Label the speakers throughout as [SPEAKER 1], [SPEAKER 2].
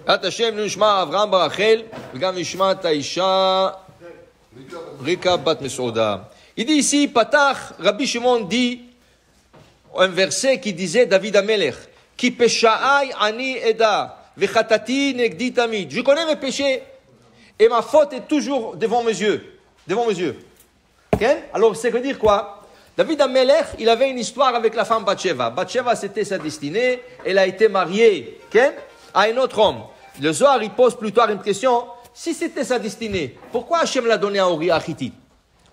[SPEAKER 1] At Hashem nishma Avraham barachel, v'gam nishma Taisha Rika bat Mesouda. Il dit ici, Patach, Rabbi Shimon dit un verset qui disait David Amelech, Ki peshaai ani eda, v'chatati negdi tamid. Je connais mes péchés et ma faute est toujours devant mes yeux. Devant mes yeux. Okay? Alors, c'est veut dire quoi? David Amelech, il avait une histoire avec la femme Bathsheba. Bathsheba, c'était sa destinée. Elle a été mariée okay? À un autre homme. Le Zohar, il pose plus tard une question. Si c'était sa destinée, pourquoi Hachem l'a donné à Uriah Hittite?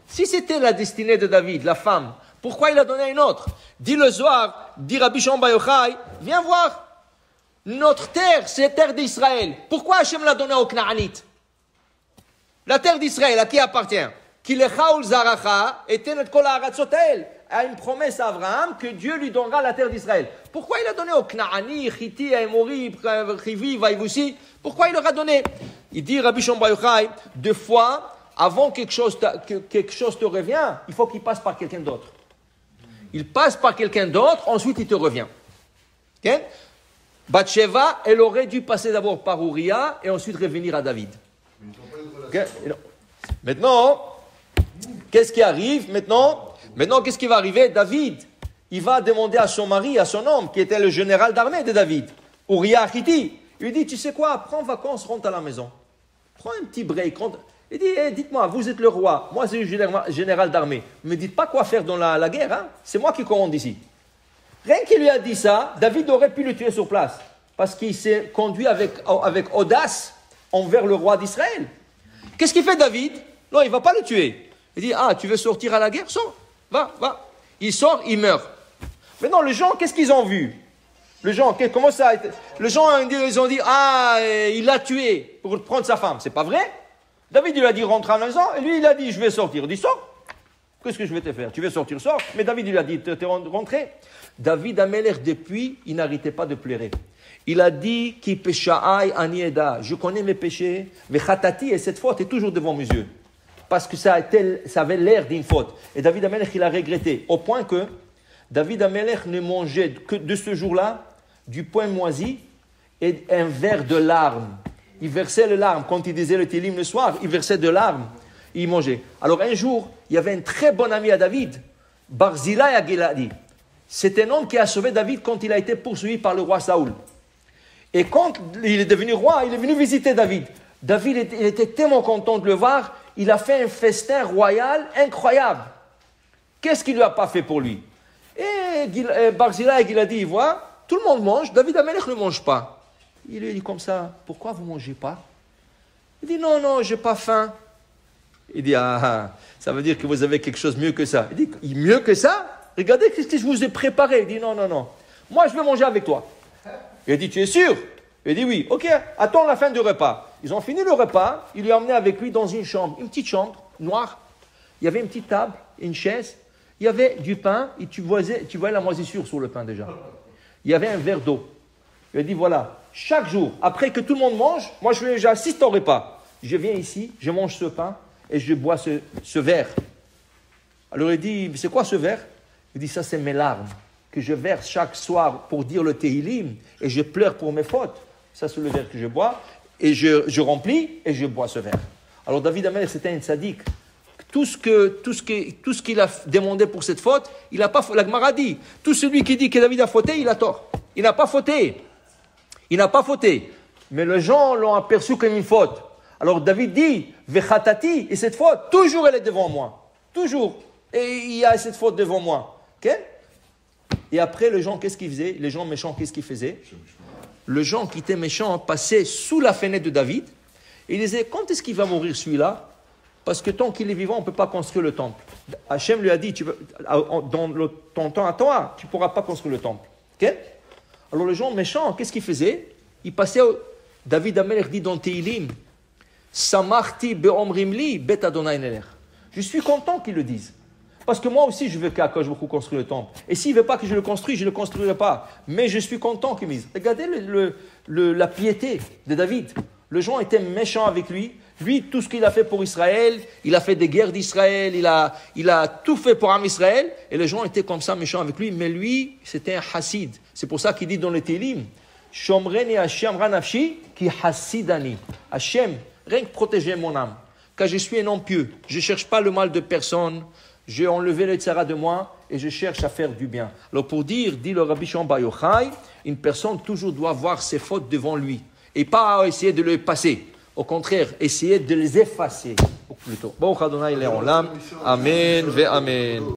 [SPEAKER 1] Si c'était la destinée de David, la femme, pourquoi il l'a donné à une autre? Dit le Zohar, dit Rabbi Shimon Bar Yochai, viens voir. Notre terre, c'est la terre d'Israël. Pourquoi Hachem l'a donné aux Knaanites? La terre d'Israël, à qui appartient? Kilecha ul zaracha eten et kol ha'aratzot ha'el. A une promesse à Abraham que Dieu lui donnera la terre d'Israël. Pourquoi il a donné aux Knaani, Chiti, Amori, Chivi, Vaïvoussi? Pourquoi il leur a donné? Il dit Rabbi Shimon Bar Yochai, deux fois, avant que quelque chose te revient, il faut qu'il passe par quelqu'un d'autre. Il passe par quelqu'un d'autre, ensuite il te revient. Okay? Bathsheba, elle aurait dû passer d'abord par Uriah et ensuite revenir à David. Okay? Maintenant, qu'est-ce qui arrive maintenant, qu'est-ce qui va arriver? David, il va demander à son mari, à son homme, qui était le général d'armée de David, Uriah Hittite. Il lui dit, tu sais quoi, prends vacances, rentre à la maison. Prends un petit break. Il dit, dites-moi, vous êtes le roi, moi c'est le général d'armée. Ne me dites pas quoi faire dans la guerre, hein? C'est moi qui commande ici. Rien qu'il lui a dit ça, David aurait pu le tuer sur place. Parce qu'il s'est conduit avec audace envers le roi d'Israël. Qu'est-ce qu'il fait David? Non, il ne va pas le tuer. Il dit, tu veux sortir à la guerre? Sors, va. Il sort, il meurt. Maintenant, les gens, qu'est-ce qu'ils ont vu? Les gens, comment ça a été? Les gens, ils ont dit, il l'a tué pour prendre sa femme. C'est pas vrai? David, il a dit, rentre à la maison, et lui, il a dit, je vais sortir. Il dit, sors. Qu'est-ce que je vais te faire? Tu veux sortir, sors. Mais David, il a dit, t'es rentré. David Amelech, depuis, il n'arrêtait pas de pleurer. Il a dit, Ki peshaai ani eda, je connais mes péchés, mais chatati, et cette faute est toujours devant mes yeux. Parce que ça avait l'air d'une faute. Et David Amelech, il a regretté, au point que David Amelech ne mangeait que de ce jour-là du pain moisi et un verre de larmes. Il versait les larmes. Quand il disait le Télim le soir, il versait de larmes. Il mangeait. Alors un jour, il y avait un très bon ami à David, Barzilai Agiladi. C'est un homme qui a sauvé David quand il a été poursuivi par le roi Saoul. Et quand il est devenu roi, il est venu visiter David. David il était tellement content de le voir, il a fait un festin royal incroyable. Qu'est-ce qu'il ne lui a pas fait pour lui? Et Barzilai, il a dit, voilà, tout le monde mange, David Amelech ne mange pas. Il lui dit comme ça, pourquoi vous ne mangez pas? Il dit, non, je n'ai pas faim. Il dit, ça veut dire que vous avez quelque chose de mieux que ça. Il dit, mieux que ça? Regardez ce que je vous ai préparé. Il dit, non, moi je vais manger avec toi. Il dit, tu es sûr? Il dit, oui, ok, attends la fin du repas. Ils ont fini le repas, il lui a emmené avec lui dans une chambre, une petite chambre noire. Il y avait une petite table, une chaise, il y avait du pain, et tu voyais la moisissure sur le pain déjà. Il y avait un verre d'eau. Il a dit, voilà, chaque jour, après que tout le monde mange, moi j'assiste au repas. Je viens ici, je mange ce pain et je bois ce verre. Alors il dit, c'est quoi ce verre? Il dit, ça c'est mes larmes que je verse chaque soir pour dire le Tehillim et je pleure pour mes fautes. Ça c'est le verre que je bois et je remplis et je bois ce verre. Alors David Amelech c'était un tzaddik. Tout ce qu'il a demandé pour cette faute, il n'a pas fauté. La Gemara dit, tout celui qui dit que David a fauté, il a tort. Il n'a pas fauté. Mais les gens l'ont aperçu comme une faute. Alors David dit, Vechatati, et cette faute, toujours elle est devant moi. Toujours. Et il y a cette faute devant moi. Okay? Et après, les gens, qu'est-ce qu'ils faisaient? Les gens méchants, qu'est-ce qu'ils faisaient? Les gens qui étaient méchants passaient sous la fenêtre de David et ils disaient, quand est-ce qu'il va mourir celui-là? Parce que tant qu'il est vivant, on ne peut pas construire le temple. Hachem lui a dit, dans ton temps à toi, tu ne pourras pas construire le temple. Okay? Alors les gens méchants, qu'est-ce qu'ils faisaient? Ils passaient, David Amelech dit dans Tehillim, Samarti be'omrimli bet Adonai nelech. Je suis content qu'ils le disent. Parce que moi aussi, je veux qu'Akadosh Baruch Hu construise le temple. Et s'il ne veut pas que je le construise, je ne le construirai pas. Mais je suis content qu'il me dise. Regardez la piété de David. Les gens étaient méchants avec lui. Lui, tout ce qu'il a fait pour Israël, il a fait des guerres d'Israël, il a tout fait pour Am Israël. Et les gens étaient comme ça méchants avec lui. Mais lui, c'était un hassid. C'est pour ça qu'il dit dans le Télim, Shomreni Hashem ranafshi ki hasidani. Hashem, rien que protéger mon âme. Car je suis un homme pieux. Je ne cherche pas le mal de personne. J'ai enlevé le tzara de moi et je cherche à faire du bien. Alors pour dire, dit le Rabbi Shimon Bar Yochai, une personne toujours doit voir ses fautes devant lui et pas essayer de les passer. Au contraire, essayer de les effacer. Plutôt. Bon, Adonai, Amen ve Amen.